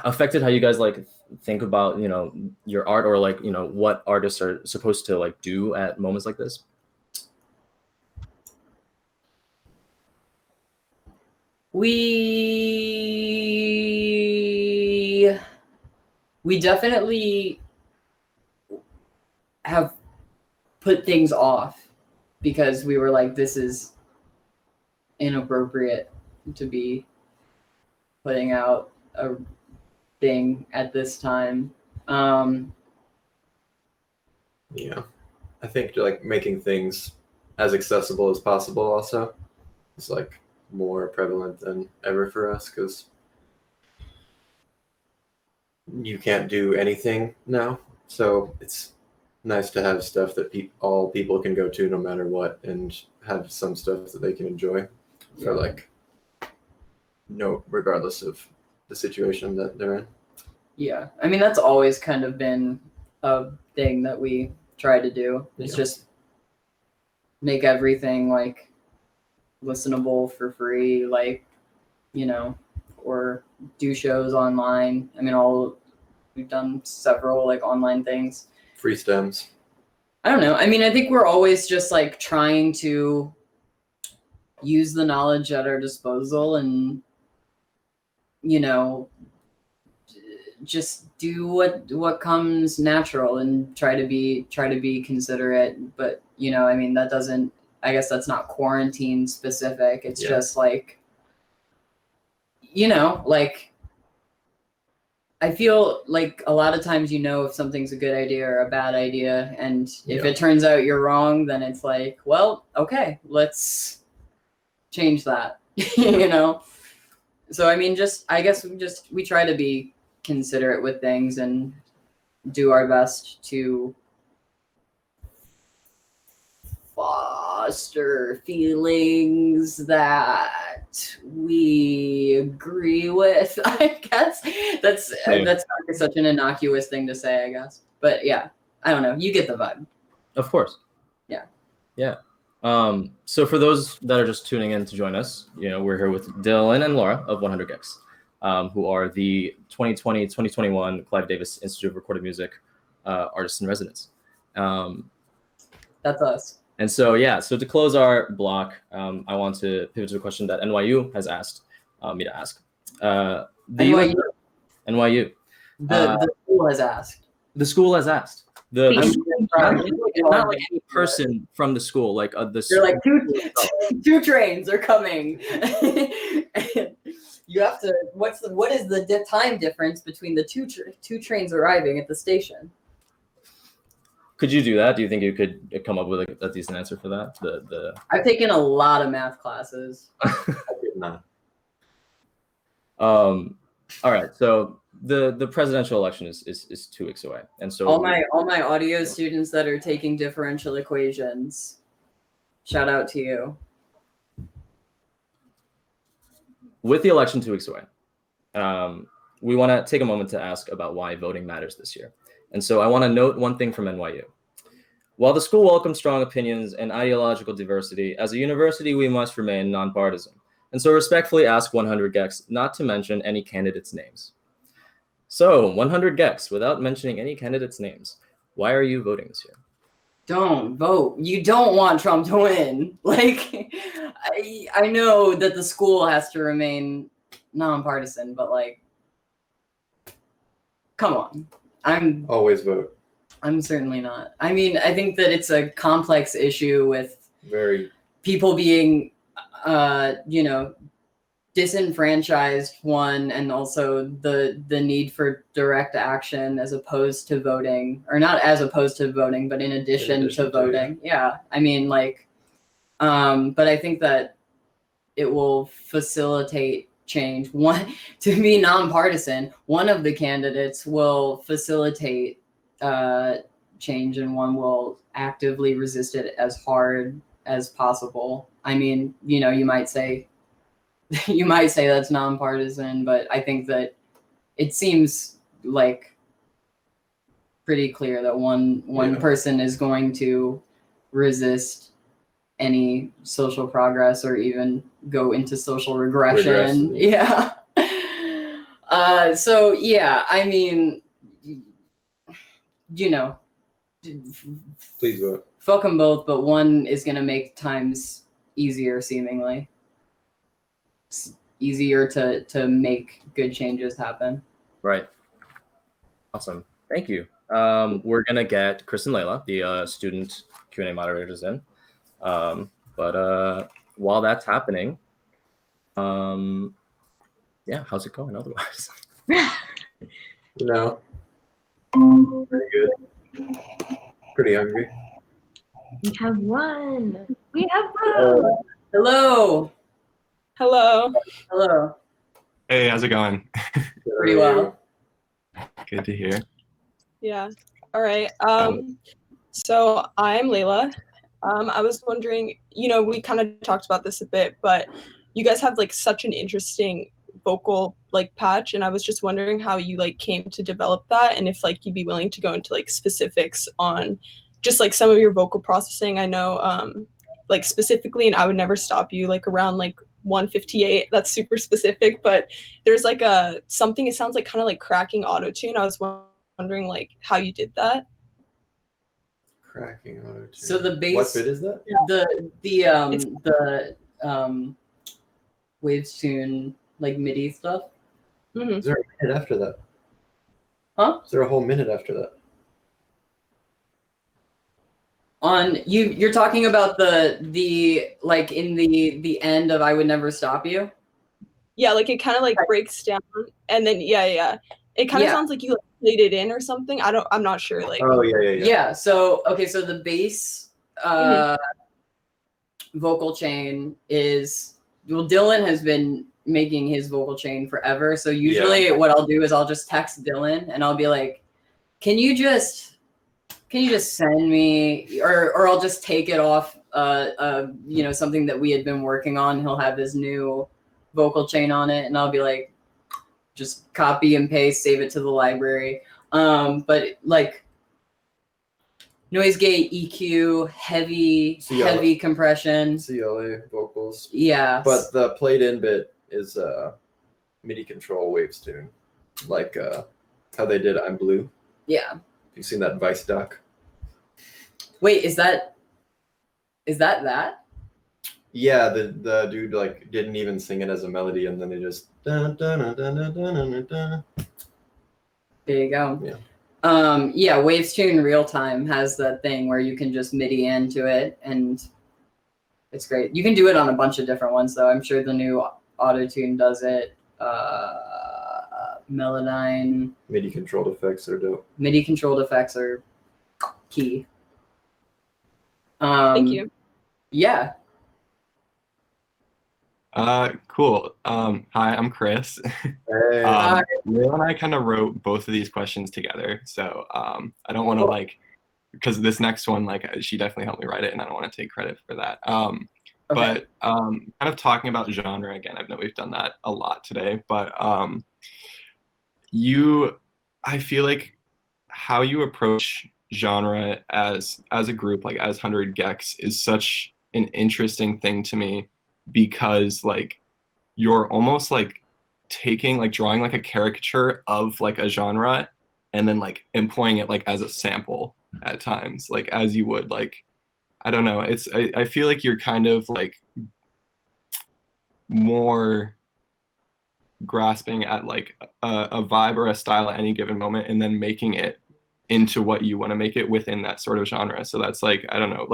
affected how you guys like think about, you know, your art, or like, you know, what artists are supposed to like do at moments like this? We definitely have put things off because we were like, this is inappropriate to be putting out a thing at this time. Yeah, I think like making things as accessible as possible also is like more prevalent than ever for us, because you can't do anything now. So it's nice to have stuff that all people can go to no matter what, and have some stuff that they can enjoy for like regardless of the situation that they're in. Yeah, I mean, that's always kind of been a thing that we try to do. It's just make everything like listenable for free, like, you know, or do shows online. I mean, we've done several like online things. Free stems. I don't know. I mean, I think we're always just like trying to use the knowledge at our disposal and, you know, just do what comes natural and try to be considerate. But, you know, I mean, I guess that's not quarantine specific. It's just like, you know, like, I feel like a lot of times, you know, if something's a good idea or a bad idea, and if it turns out you're wrong, then it's like, well, okay, let's change that, you know? So, I mean, I guess we try to be considerate with things and do our best to foster feelings that we agree with. I guess that's such an innocuous thing to say, I guess. But yeah, I don't know. You get the vibe. Of course. Yeah. So for those that are just tuning in to join us, you know, we're here with Dylan and Laura of 100 Gex, who are the 2020-2021 Clive Davis Institute of Recorded Music artists in residence. That's us. And so, so to close our block, I want to pivot to a question that NYU has asked me to ask. NYU. NYU. The school has asked. The school has asked. The Please. not like any person from the school, like the They're like school. two trains are coming. You have to. What is the time difference between the two trains arriving at the station? Could you do that? Do you think you could come up with a decent answer for that? I've taken a lot of math classes. I did not. All right. So the presidential election is 2 weeks away, and so All my audio students that are taking differential equations, shout out to you. with the election 2 weeks away, we want to take a moment to ask about why voting matters this year. And so I want to note one thing from NYU. While the school welcomes strong opinions and ideological diversity, as a university, we must remain nonpartisan. And so respectfully ask 100 Gex not to mention any candidates' names. So 100 Gex, without mentioning any candidates' names, why are you voting this year? Don't vote. You don't want Trump to win. Like, I know that the school has to remain nonpartisan, but like, come on. Always vote. I'm certainly not. I mean, I think that it's a complex issue with Very. people being, disenfranchised, one, and also the need for direct action as opposed to voting, or not as opposed to voting, but in addition to voting. Yeah. I mean, like, but I think that it will facilitate change. One, to be nonpartisan, one of the candidates will facilitate change, and one will actively resist it as hard as possible. I mean, you might say that's nonpartisan, but I think that it seems like pretty clear that one person is going to resist any social progress or even go into social regression. Yeah. So yeah, I mean, Please vote. fuck them both, but one is going to make times easier, seemingly. It's easier to make good changes happen. Right. Awesome. Thank you. We're going to get Chris and Layla, the student Q&A moderators, in. But while that's happening, how's it going otherwise? Pretty good. Pretty hungry. We have one. We have one. Hello. Hello. Hey, how's it going? Pretty well. Good to hear. Yeah. All right. So I'm Layla. I was wondering, we kind of talked about this a bit, but you guys have like such an interesting vocal like patch, and I was just wondering how you like came to develop that, and if like you'd be willing to go into like specifics on just like some of your vocal processing. I know like specifically, and I Would Never Stop You, like around like 158, that's super specific, but there's like something, it sounds like kind of like cracking auto-tune. I was wondering like how you did that. Cracking auto-tune. So the bass. What bit is that? The Waves Tune like MIDI stuff. Mm-hmm. Is there a minute after that? Huh? Is there a whole minute after that? On you're talking about the like in the end of I Would Never Stop You? Yeah, like it kind of like breaks down, and then it kind of sounds like you like played it in or something. I'm not sure. Like Yeah. So so the bass vocal chain is, well, Dylan has been making his vocal chain forever. So usually what I'll do is I'll just text Dylan and I'll be like, can you just send me, or I'll just take it off something that we had been working on. He'll have his new vocal chain on it, and I'll be like, just copy and paste, save it to the library. But like noise gate, EQ, heavy compression, CLA vocals. Yeah. But the played in bit is MIDI control Waves Tune, like how they did I'm Blue. Yeah. You've seen that Vice doc? Wait, is that? Yeah, the dude like didn't even sing it as a melody, and then they just dun, dun, dun, dun, dun, dun, dun, dun. There you go. Yeah. Yeah, Waves Tune Real Time has that thing where you can just MIDI into it, and it's great. You can do it on a bunch of different ones, though. I'm sure the new Auto-Tune does it. Melodyne. MIDI controlled effects are dope. MIDI controlled effects are key. Thank you. Yeah. Cool. Hi, I'm Chris. Hey. Lil and I kind of wrote both of these questions together, so I don't want to because this next one, she definitely helped me write it, and I don't want to take credit for that. Okay. But kind of talking about genre again, I know we've done that a lot today, but I feel like how you approach genre as a group, like as 100 gecs, is such an interesting thing to me, because you're almost drawing a caricature of a genre, and then employing it as a sample at times, as you would I don't know, I feel like you're kind of more grasping at a vibe or a style at any given moment, and then making it into what you want to make it within that sort of genre. So that's I don't know,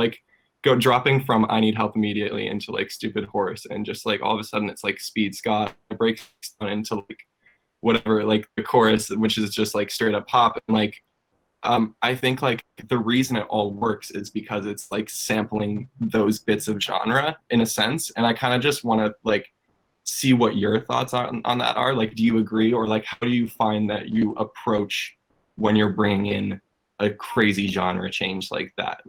dropping from I Need Help Immediately into Stupid Horse, and just all of a sudden it's Speed Scott, it breaks down into whatever, the chorus, which is just straight up pop. And I think the reason it all works is because it's sampling those bits of genre in a sense. And I kind of just want to see what your thoughts on that are. Do you agree, or how do you find that you approach when you're bringing in a crazy genre change like that?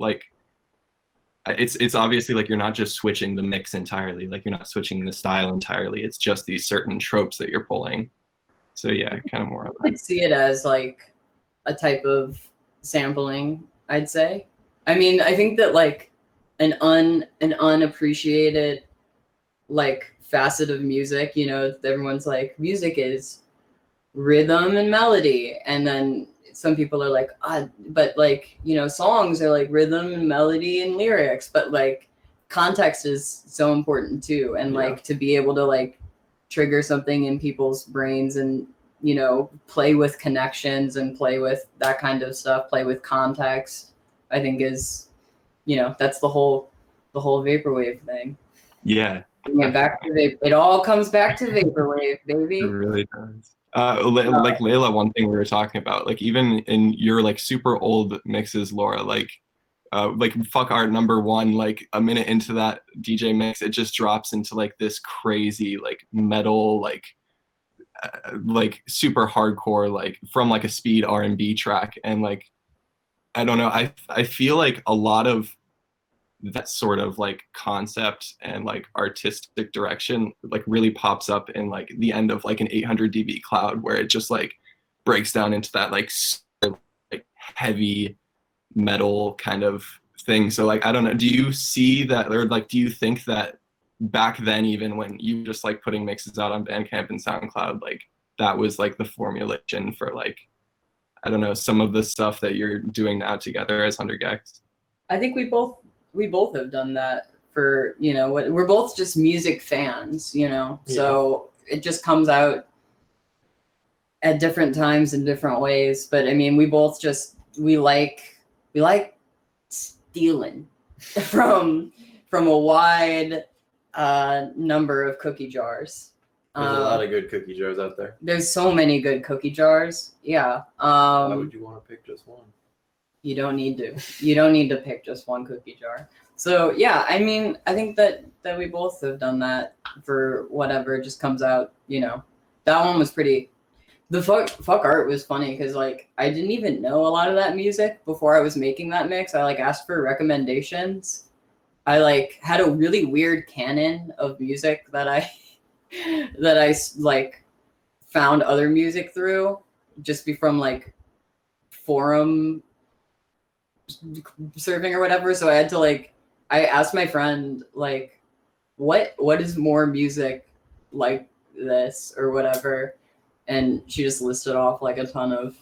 It's obviously you're not just switching the mix entirely, you're not switching the style entirely, it's just these certain tropes that you're pulling. So yeah, kind of more of I could see it as a type of sampling, I'd say. I mean, I think that an unappreciated facet of music, everyone's music is rhythm and melody, and then some people are but songs are rhythm and melody and lyrics, but context is so important too, and to be able to trigger something in people's brains, and play with connections and play with that kind of stuff, play with context, I think is, that's the whole vaporwave thing. Yeah. Back to it all comes back to vaporwave, baby. It really does. Layla, one thing we were talking about, even in your super old mixes, Laura, Fuck Art #1, a minute into that DJ mix, it just drops into this crazy metal, super hardcore, from a speed R&B track. And I don't know, I feel a lot of that sort of concept and artistic direction really pops up in the end of an 800 dB cloud, where it just breaks down into that heavy metal kind of thing. So I don't know, do you see that, or do you think that back then, even when you just putting mixes out on Bandcamp and SoundCloud, that was the formulation for I don't know, some of the stuff that you're doing now together as 100 gecs? I think we both have done that for, we're both just music fans, so it just comes out at different times in different ways. But I mean, we both just, we like stealing from a wide number of cookie jars. There's a lot of good cookie jars out there. There's so many good cookie jars. Yeah. Why would you want to pick just one? You don't need to. You don't need to pick just one cookie jar. So yeah, I mean, I think that we both have done that for whatever just comes out. That one was pretty. The fuck art was funny because I didn't even know a lot of that music before I was making that mix. I asked for recommendations. I had a really weird canon of music that I found other music through, just be from forum surfing or whatever. So I had to I asked my friend what is more music like this or whatever, and she just listed off a ton of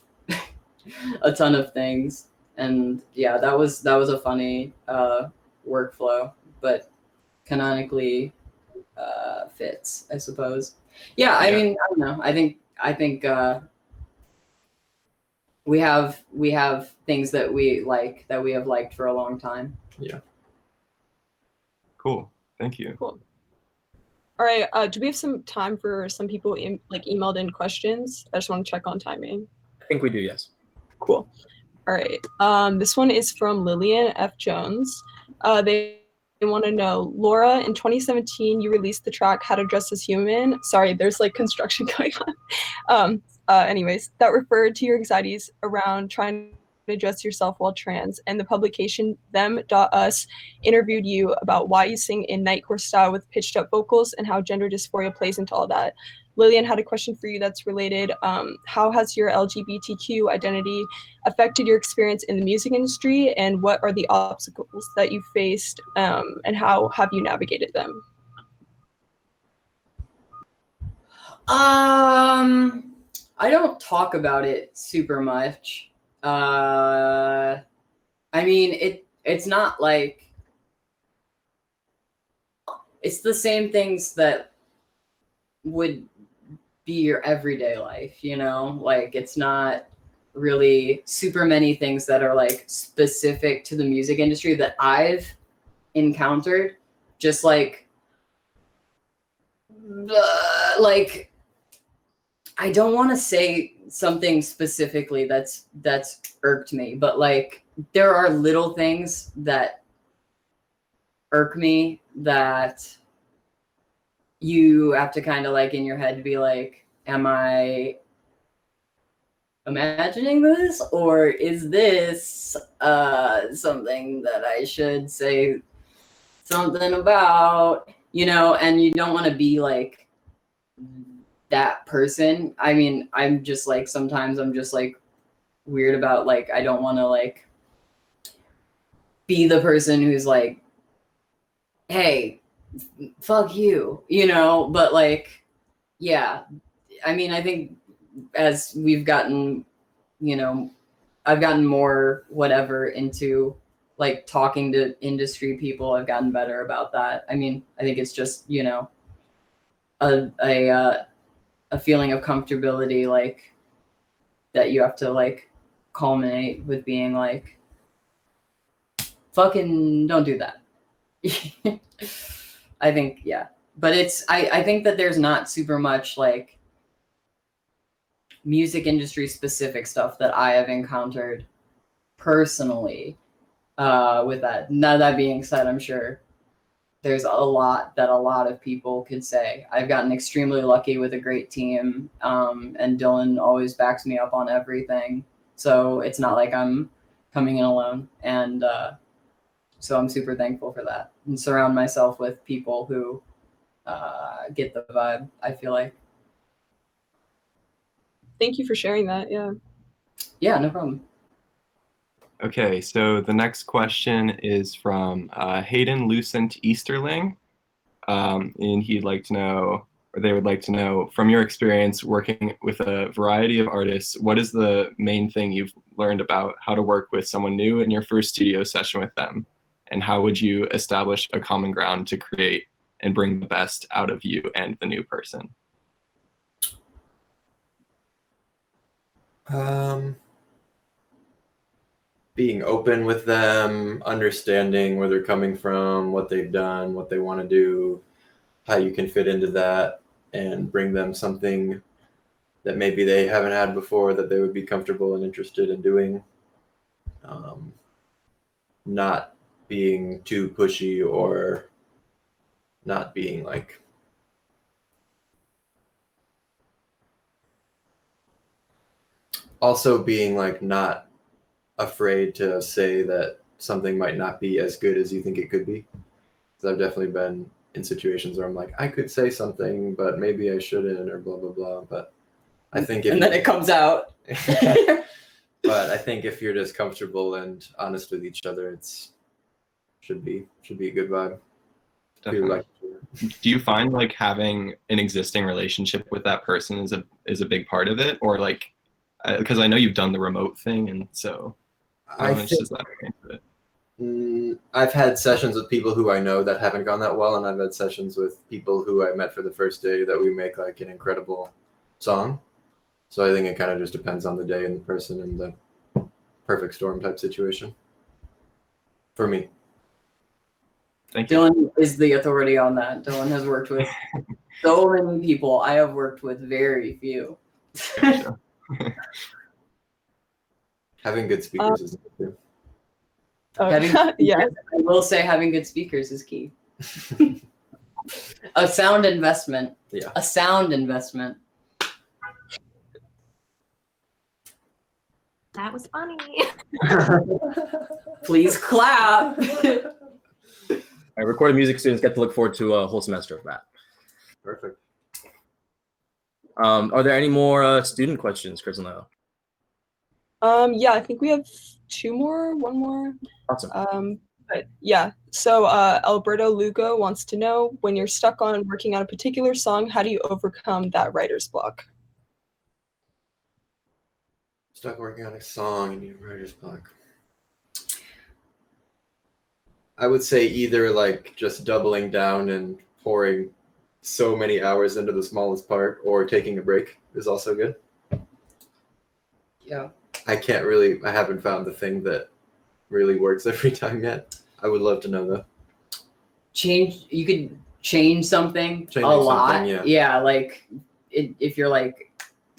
things. And yeah, that was a funny workflow, but canonically fits, I suppose. Yeah, I mean, I don't know. I think we have things that we have liked for a long time. Cool. Thank you. Cool. All right. Do we have some time for some people emailed in questions? I just want to check on timing. I think we do, yes. Cool. All right. This one is from Lillian F. Jones. They want to know, Laura, in 2017, you released the track How to Dress as Human. Sorry, there's like construction going on. Anyways, that referred to your anxieties around trying to dress yourself while trans, and the publication them.us interviewed you about why you sing in nightcore style with pitched up vocals and how gender dysphoria plays into all that. Lillian had a question for you that's related. How has your LGBTQ identity affected your experience in the music industry, and what are the obstacles that you faced, and how have you navigated them? I don't talk about it super much. I mean, it's not like, it's the same things that would be your everyday life, you know? Like, it's not really super many things that are like specific to the music industry that I've encountered. Just like I don't want to say something specifically that's irked me, but like there are little things that irk me that you have to kind of like in your head be like, am I imagining this, or is this something that I should say something about, you know? And you don't want to be like that person. I mean, I'm just like, sometimes I'm just like weird about like, I don't want to like be the person who's like, hey, fuck you, you know? But like, yeah, I mean, I think as we've gotten, you know, I've gotten more whatever into like talking to industry people, I've gotten better about that. I mean, I think it's just, you know, a feeling of comfortability, like that you have to like culminate with being like, fucking don't do that. I think, yeah. But it's, I think that there's not super much like music industry specific stuff that I have encountered personally with that. Now, that being said, I'm sure there's a lot that a lot of people could say. I've gotten extremely lucky with a great team, and Dylan always backs me up on everything. So it's not like I'm coming in alone. And so I'm super thankful for that, and surround myself with people who get the vibe, I feel like. Thank you for sharing that. Yeah. Yeah, no problem. Okay, so the next question is from Hayden Lucent Easterling. And he'd like to know, or they would like to know, from your experience working with a variety of artists, what is the main thing you've learned about how to work with someone new in your first studio session with them? And how would you establish a common ground to create and bring the best out of you and the new person? Being open with them, understanding where they're coming from, what they've done, what they want to do, how you can fit into that and bring them something that maybe they haven't had before that they would be comfortable and interested in doing. Not being too pushy or not being like also being like not afraid to say that something might not be as good as you think it could be. Because I've definitely been in situations where I'm like, I could say something, but maybe I shouldn't, or blah blah blah. But I think and then it comes out. But I think if you're just comfortable and honest with each other, it's should be a good vibe. Definitely. Do you find like having an existing relationship with that person is a big part of it, or like, because I know you've done the remote thing, and so how much does that go into it? I've had sessions with people who I know that haven't gone that well, and I've had sessions with people who I met for the first day that we make like an incredible song. So I think it kind of just depends on the day and the person and the perfect storm type situation. For me. Thank you. Dylan is the authority on that. Dylan has worked with so many people. I have worked with very few. Gotcha. Having good speakers is good too. Yeah. I will say having good speakers is key. A sound investment. Yeah. A sound investment. That was funny. Please clap. All right, recorded music students get to look forward to a whole semester of that. Perfect. Are there any more student questions, Chris and Leo? Yeah, I think we have one more. Awesome. But yeah, so Alberto Lugo wants to know, when you're stuck on working on a particular song, how do you overcome that writer's block? Stuck working on a song and you writer's block. I would say either like just doubling down and pouring so many hours into the smallest part, or taking a break is also good. Yeah. I haven't found the thing that really works every time yet. I would love to know though. You could change something Changing a lot. something, yeah. Like if you're like,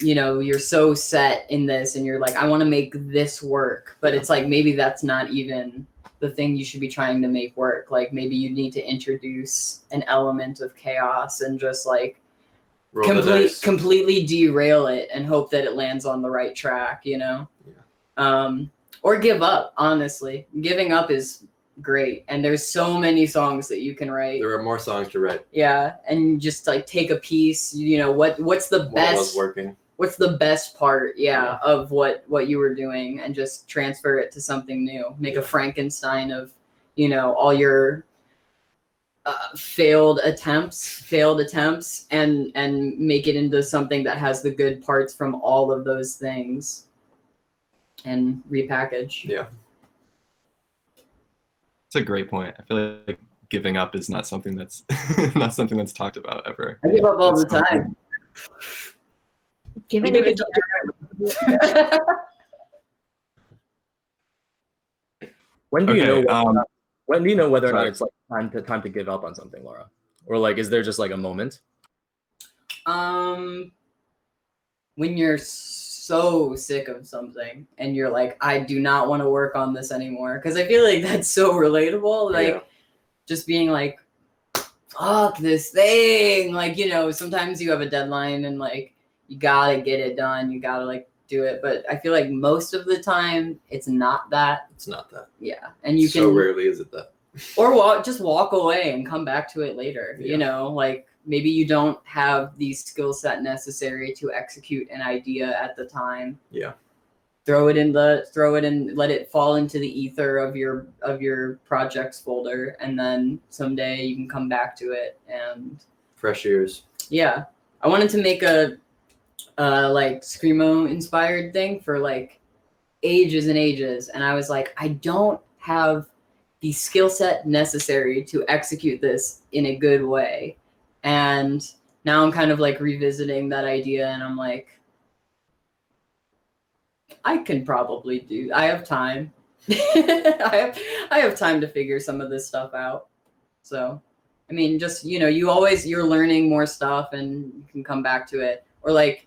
you're so set in this and you're like, I want to make this work, but it's like, maybe that's not even the thing you should be trying to make work. Like maybe you need to introduce an element of chaos and just like Roll the dice. completely derail it and hope that it lands on the right track, Yeah. Or give up. Honestly, giving up is great, and there's so many songs that you can write. There are more songs to write. Yeah, and just like take a piece. What's the What best? was working? What's the best part? Yeah, of what you were doing, and just transfer it to something new. Make a Frankenstein of, all your failed attempts, and make it into something that has the good parts from all of those things, and repackage. Yeah. It's a great point. I feel like giving up is not something that's not something that's talked about ever. I give up all the time. Giving Maybe it When do you Okay, know? When do you know whether or not sorry. it's like time to give up on something, Laura? Or like, is there just like a moment? When you're so sick of something and you're like, I do not want to work on this anymore, because I feel like that's so relatable. Like, Yeah. just being like, fuck this thing. Like, sometimes you have a deadline and like you gotta get it done. You gotta like do it. But I feel like most of the time it's not that. It's not that. Yeah, and you So can rarely is it that. or just walk away and come back to it later. Yeah. Like maybe you don't have the skill set necessary to execute an idea at the time. Yeah. Throw it in, let it fall into the ether of your projects folder, and then someday you can come back to it. And Fresh ears. yeah, I wanted to make a like screamo inspired thing for like ages and ages, and I was like, I don't have the skill set necessary to execute this in a good way. And now I'm kind of like revisiting that idea, and I'm like, I can probably I have time. I have time to figure some of this stuff out. So, I mean, just, you're learning more stuff and you can come back to it. Or like,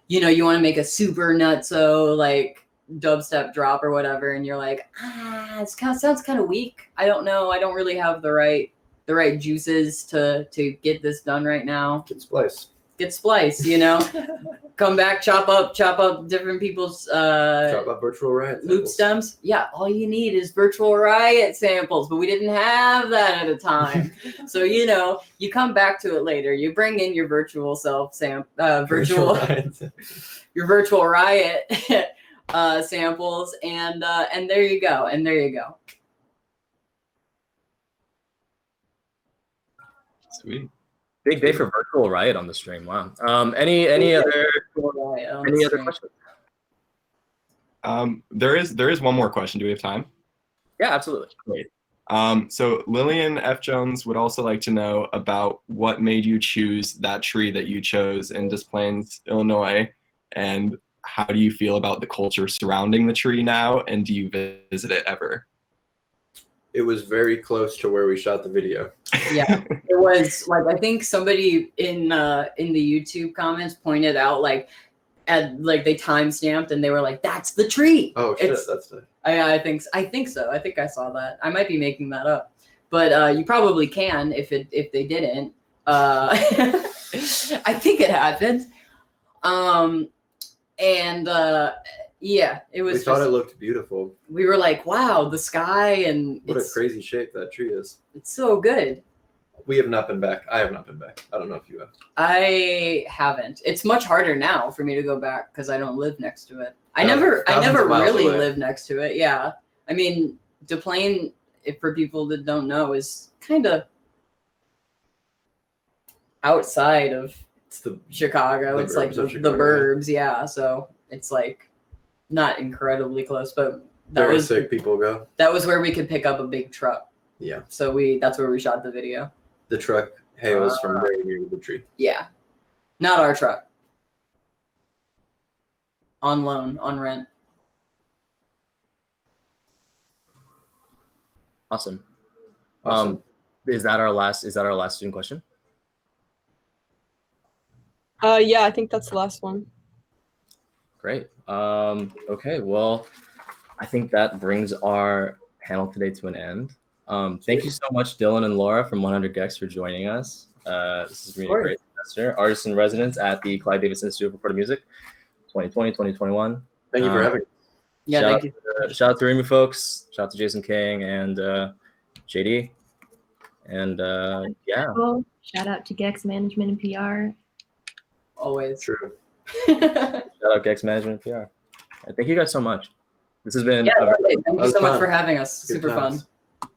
you want to make a super nutso like dubstep drop or whatever, and you're like, it sounds kind of weak. I don't know. I don't really have the right juices to get this done right now. Get Splice, come back, chop up different people's Talk about Virtual Riot loop samples. stems. Yeah, all you need is Virtual Riot samples, but we didn't have that at the time. So you come back to it later. You bring in your virtual self Virtual Riot. your Virtual Riot samples, and there you go. Sweet. Big day for Virtual Riot on the stream. Wow. Any other questions? There is one more question. Do we have time? Yeah, absolutely. Great. So Lillian F. Jones would also like to know about what made you choose that tree that you chose in Des Plaines, Illinois, And how do you feel about the culture surrounding the tree now? And do you visit it ever? It was very close to where we shot the video. Yeah, it was like I think somebody in the YouTube comments pointed out like they time stamped and they were like, "That's the tree." Oh shit, It's, that's the. I think so. I think I saw that. I might be making that up, but you probably can if they didn't. I think it happened. Yeah, it was. We thought it looked beautiful. We were like, "Wow, the sky and What a crazy shape that tree is. it's so good." We have not been back. I have not been back. I don't know if you have. I haven't. It's much harder now for me to go back because I don't live next to it. I Yeah, never thousands of miles really away. lived next to it. Yeah, I mean, DePlain, if for people that don't know, is kind of outside of It's the Chicago. The It's like burbs the of Chicago. burbs, yeah. So it's like not incredibly close, but that very was sick people go. where we could pick up a big truck. Yeah. So that's where we shot the video. The truck hails from very near the tree. Yeah, not our truck. On loan, on rent. Awesome. Awesome. Is that our last student question? Yeah, I think that's the last one. Great. Okay, well, I think that brings our panel today to an end. Thank you so much, Dylan and Laura from 100 Gex for joining us. This has been a great semester. Artists in residence at the Clive Davis Institute of Recorded Music, 2020, 2021. Thank you for having me. Yeah, Shout thank you. Shout out to Remu folks. Shout out to Jason King and JD. And yeah, Well, shout out to Gex Management and PR. Always. True. shout out Gex Management PR. And thank you guys so much. This has been Yeah, a very- thank you was so much fun. for having us. Good Super times. fun.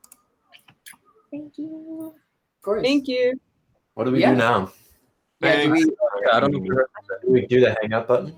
Thank you. Of course. Thank you. What do we Yeah. do now? Yeah, do we- I don't know if you heard Do we do the hang up button?